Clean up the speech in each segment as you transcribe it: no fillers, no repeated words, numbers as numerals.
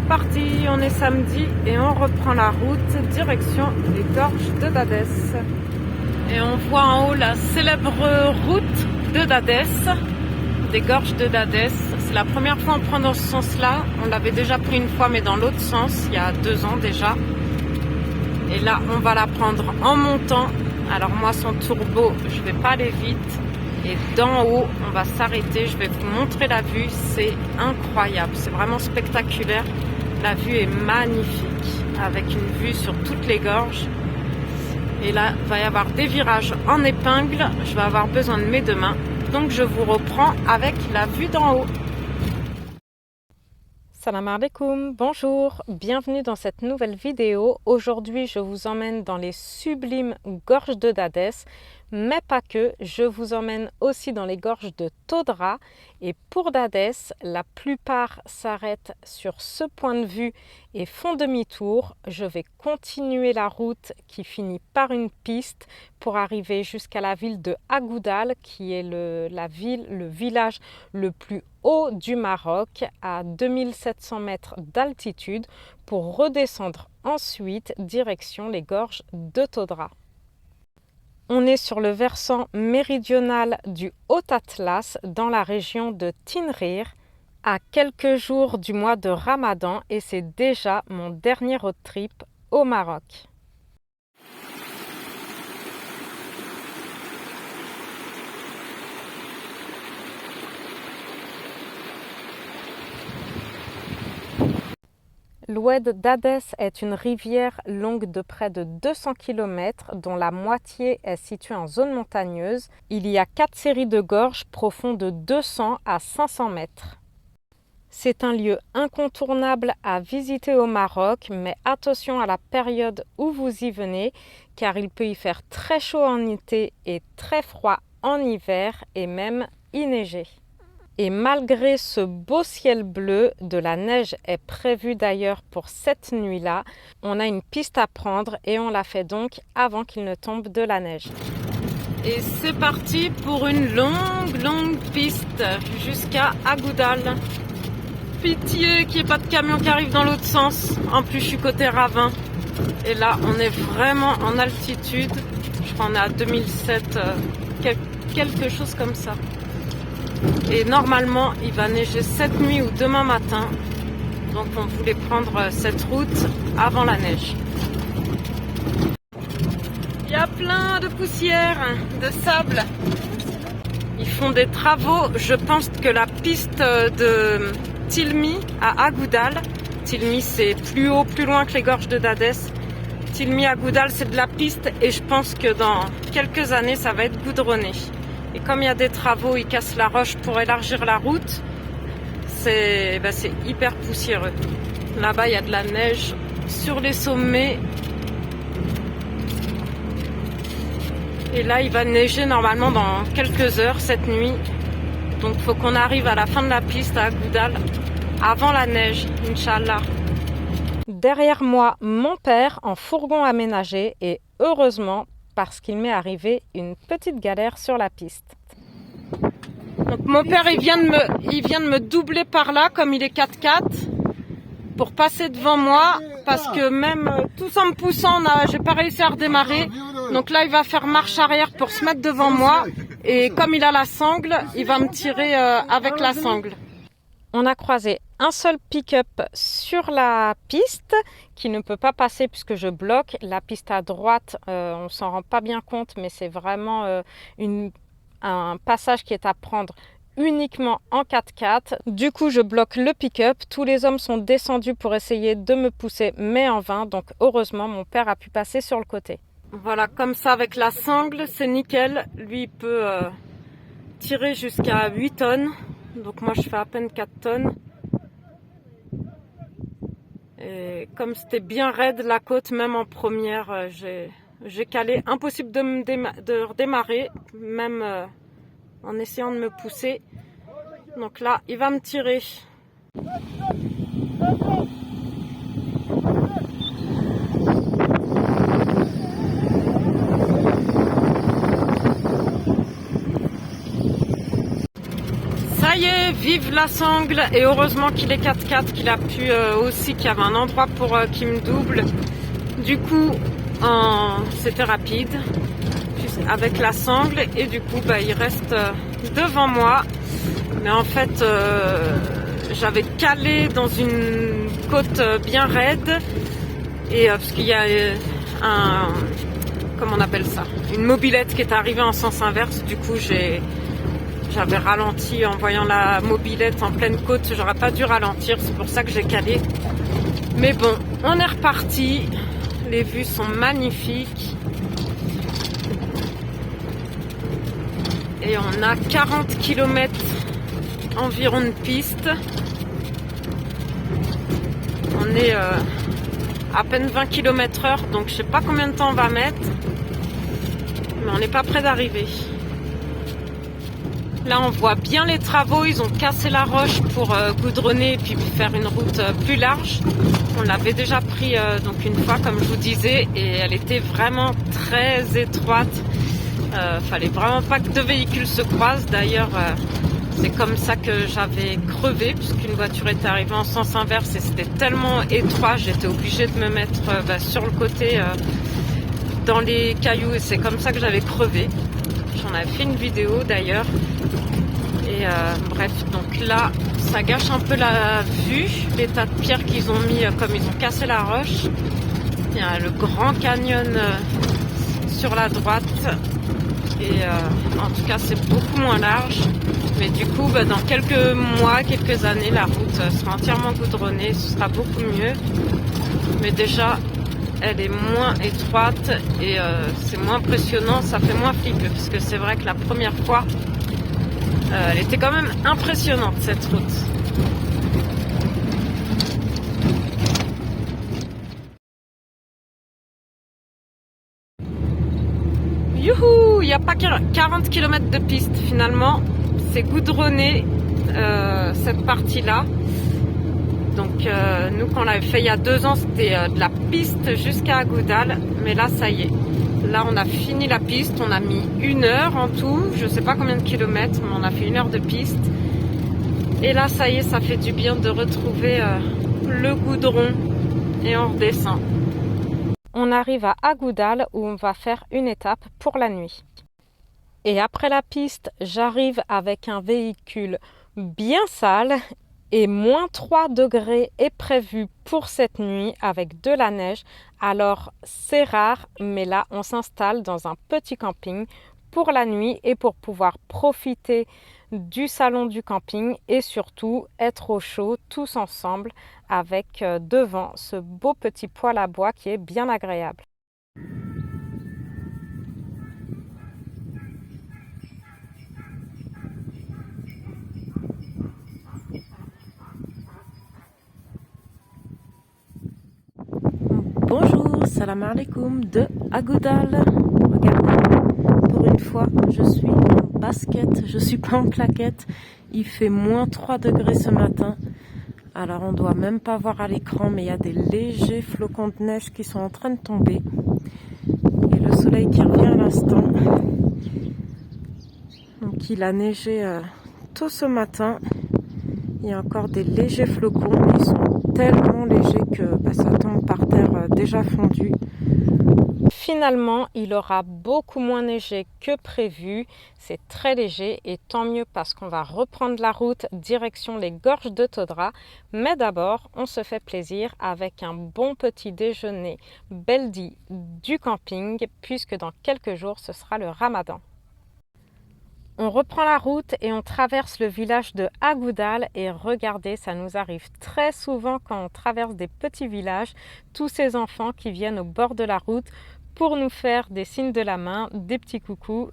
parti, on est samedi et on reprend la route direction les gorges de Dadès. Et on voit en haut la célèbre route de Dadès, des gorges de Dadès. C'est la première fois qu'on prend dans ce sens-là. On l'avait déjà pris une fois mais dans l'autre sens, il y a 2 ans déjà. Et là on va la prendre en montant. Alors moi sans turbo, je vais pas aller vite. Et d'en haut, on va s'arrêter. Je vais vous montrer la vue. C'est incroyable. C'est vraiment spectaculaire. La vue est magnifique. Avec une vue sur toutes les gorges. Et là, il va y avoir des virages en épingle. Je vais avoir besoin de mes 2 mains. Donc, je vous reprends avec la vue d'en haut. Salam alaikum, bonjour, bienvenue dans cette nouvelle vidéo. Aujourd'hui, je vous emmène dans les sublimes gorges de Dadès, mais pas que, je vous emmène aussi dans les gorges de Todra. Et pour Dadès, la plupart s'arrêtent sur ce point de vue et font demi-tour. Je vais continuer la route qui finit par une piste pour arriver jusqu'à la ville de Agoudal, qui est le village le plus haut du Maroc, à 2700 mètres d'altitude, pour redescendre ensuite direction les gorges de Todra. On est sur le versant méridional du Haut-Atlas, dans la région de Tinrir, à quelques jours du mois de Ramadan, et c'est déjà mon dernier road trip au Maroc. L'Oued d'Adès est une rivière longue de près de 200 km, dont la moitié est située en zone montagneuse. Il y a 4 séries de gorges profondes de 200 à 500 mètres. C'est un lieu incontournable à visiter au Maroc, mais attention à la période où vous y venez, car il peut y faire très chaud en été et très froid en hiver, et même y neiger. Et malgré ce beau ciel bleu, de la neige est prévue d'ailleurs pour cette nuit-là. On a une piste à prendre et on la fait donc avant qu'il ne tombe de la neige. Et c'est parti pour une longue piste jusqu'à Agoudal. Pitié qu'il n'y ait pas de camion qui arrive dans l'autre sens. En plus je suis côté ravin. Et là on est vraiment en altitude. Je crois qu'on est à 2007, quelque chose comme ça. Et normalement, il va neiger cette nuit ou demain matin. Donc on voulait prendre cette route avant la neige. Il y a plein de poussière, de sable. Ils font des travaux. Je pense que la piste de Tilmi à Agoudal, Tilmi c'est plus haut, plus loin que les gorges de Dadès. Tilmi à Agoudal c'est de la piste et je pense que dans quelques années ça va être goudronné. Et comme il y a des travaux, ils cassent la roche pour élargir la route. C'est hyper poussiéreux. Là-bas, il y a de la neige sur les sommets. Et là, il va neiger normalement dans quelques heures cette nuit. Donc, il faut qu'on arrive à la fin de la piste à Agoudal avant la neige, Inch'Allah. Derrière moi, mon père en fourgon aménagé et heureusement, parce qu'il m'est arrivé une petite galère sur la piste. Donc mon père il vient de me doubler par là comme il est 4x4 pour passer devant moi parce que même tout en me poussant, j'ai pas réussi à redémarrer. Donc là il va faire marche arrière pour se mettre devant moi et comme il a la sangle, il va me tirer avec la sangle. On a croisé un seul pick-up sur la piste qui ne peut pas passer puisque je bloque. La piste à droite, on s'en rend pas bien compte, mais c'est vraiment un passage qui est à prendre uniquement en 4x4. Du coup, je bloque le pick-up. Tous les hommes sont descendus pour essayer de me pousser, mais en vain. Donc heureusement, mon père a pu passer sur le côté. Voilà, comme ça avec la sangle, c'est nickel. Lui, il peut tirer jusqu'à 8 tonnes. Donc moi je fais à peine 4 tonnes. Et comme c'était bien raide la côte, même en première, j'ai calé. Impossible de redémarrer, même en essayant de me pousser. Donc là, il va me tirer. Vive la sangle, et heureusement qu'il est 4x4, qu'il a pu aussi, qu'il y avait un endroit pour qu'il me double. Du coup, c'était rapide avec la sangle, et du coup il reste devant moi. Mais en fait j'avais calé dans une côte bien raide, et parce qu'il y a comment on appelle ça, une mobilette qui est arrivée en sens inverse. Du coup j'avais ralenti en voyant la mobilette en pleine côte. J'aurais pas dû ralentir, c'est pour ça que j'ai calé. Mais bon, on est reparti. Les vues sont magnifiques. Et on a 40 km environ de piste. On est à peine 20 km/h, donc je sais pas combien de temps on va mettre. Mais on n'est pas près d'arriver. Là on voit bien les travaux, ils ont cassé la roche pour goudronner et puis faire une route plus large. On l'avait déjà pris donc une fois, comme je vous disais, et elle était vraiment très étroite. Fallait vraiment pas que deux véhicules se croisent. D'ailleurs c'est comme ça que j'avais crevé, puisqu'une voiture était arrivée en sens inverse et c'était tellement étroit, j'étais obligée de me mettre sur le côté dans les cailloux, et c'est comme ça que j'avais crevé. J'en avais fait une vidéo d'ailleurs. Et bref, donc là ça gâche un peu la vue, les tas de pierres qu'ils ont mis, comme ils ont cassé la roche. Il y a le Grand Canyon sur la droite, et en tout cas c'est beaucoup moins large. Mais du coup dans quelques mois, quelques années, la route sera entièrement goudronnée, ce sera beaucoup mieux. Mais déjà elle est moins étroite, et c'est moins impressionnant, ça fait moins flipper, parce que c'est vrai que la première fois elle était quand même impressionnante, cette route. Youhou, il n'y a pas 40 km de piste finalement, c'est goudronné cette partie-là. Donc nous quand on l'avait fait il y a 2 ans, c'était de la piste jusqu'à Agoudal, mais là ça y est. Là on a fini la piste, on a mis 1 heure en tout, je sais pas combien de kilomètres, mais on a fait 1 heure de piste. Et là ça y est, ça fait du bien de retrouver le goudron, et on redescend. On arrive à Agoudal où on va faire une étape pour la nuit. Et après la piste, j'arrive avec un véhicule bien sale, et moins 3 degrés est prévu pour cette nuit avec de la neige. Alors c'est rare, mais là on s'installe dans un petit camping pour la nuit et pour pouvoir profiter du salon du camping, et surtout être au chaud tous ensemble avec devant ce beau petit poêle à bois qui est bien agréable. Bonjour, salam alaikum de Agoudal. Regardez, pour une fois, je suis en basket, je suis pas en claquette. Il fait moins 3 degrés ce matin. Alors on doit même pas voir à l'écran, mais il y a des légers flocons de neige qui sont en train de tomber. Et le soleil qui revient à l'instant. Donc il a neigé tôt ce matin. Il y a encore des légers flocons, mais ils sont tellement légers que ça tombe par terre déjà fondu. Finalement, il aura beaucoup moins neigé que prévu. C'est très léger, et tant mieux, parce qu'on va reprendre la route direction les gorges de Todra. Mais d'abord, on se fait plaisir avec un bon petit déjeuner Beldi du camping, puisque dans quelques jours, ce sera le Ramadan. On reprend la route et on traverse le village de Agoudal, et regardez, ça nous arrive très souvent quand on traverse des petits villages, tous ces enfants qui viennent au bord de la route pour nous faire des signes de la main, des petits coucous.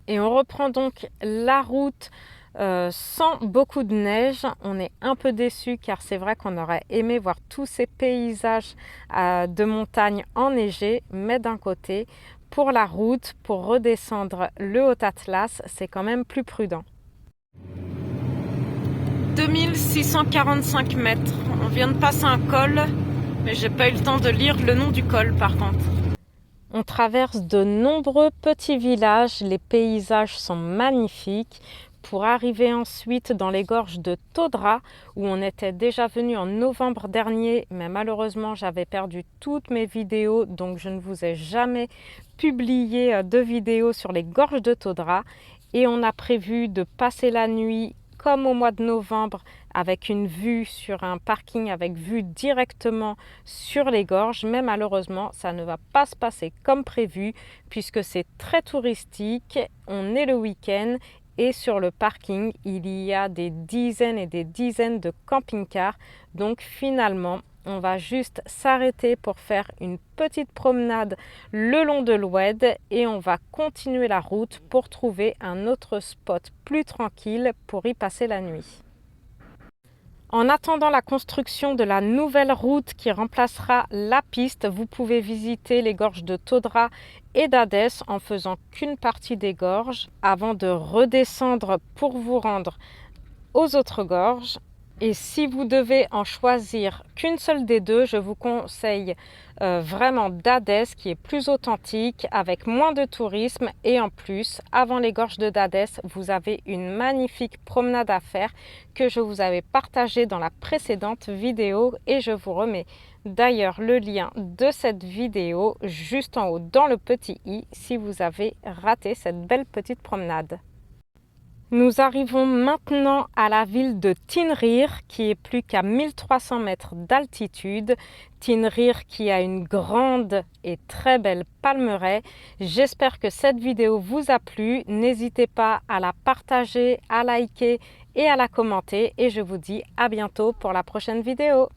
Et on reprend donc la route sans beaucoup de neige. On est un peu déçus, car c'est vrai qu'on aurait aimé voir tous ces paysages de montagne enneigés, mais d'un côté, pour la route, pour redescendre le Haut-Atlas, c'est quand même plus prudent. 2645 mètres. On vient de passer un col, mais j'ai pas eu le temps de lire le nom du col par contre. On traverse de nombreux petits villages, les paysages sont magnifiques. pour arriver ensuite dans les gorges de Todra où on était déjà venu en novembre dernier, mais malheureusement j'avais perdu toutes mes vidéos, donc je ne vous ai jamais publié de vidéos sur les gorges de Todra. Et on a prévu de passer la nuit comme au mois de novembre avec une vue sur un parking avec vue directement sur les gorges, mais malheureusement ça ne va pas se passer comme prévu puisque c'est très touristique, on est le week-end et sur le parking il y a des dizaines et des dizaines de camping-cars, donc finalement on va juste s'arrêter pour faire une petite promenade le long de l'Oued et on va continuer la route pour trouver un autre spot plus tranquille pour y passer la nuit. En attendant la construction de la nouvelle route qui remplacera la piste, vous pouvez visiter les gorges de Todra et d'Hadès en faisant qu'une partie des gorges avant de redescendre pour vous rendre aux autres gorges. Et si vous devez en choisir qu'une seule des deux, je vous conseille vraiment d'Hadès qui est plus authentique, avec moins de tourisme et en plus, avant les gorges de d'Hadès, vous avez une magnifique promenade à faire que je vous avais partagée dans la précédente vidéo et je vous remets d'ailleurs le lien de cette vidéo juste en haut dans le petit i si vous avez raté cette belle petite promenade. Nous arrivons maintenant à la ville de Tinrir qui est plus qu'à 1300 mètres d'altitude. Tinrir qui a une grande et très belle palmeraie. J'espère que cette vidéo vous a plu. N'hésitez pas à la partager, à liker et à la commenter. Et je vous dis à bientôt pour la prochaine vidéo.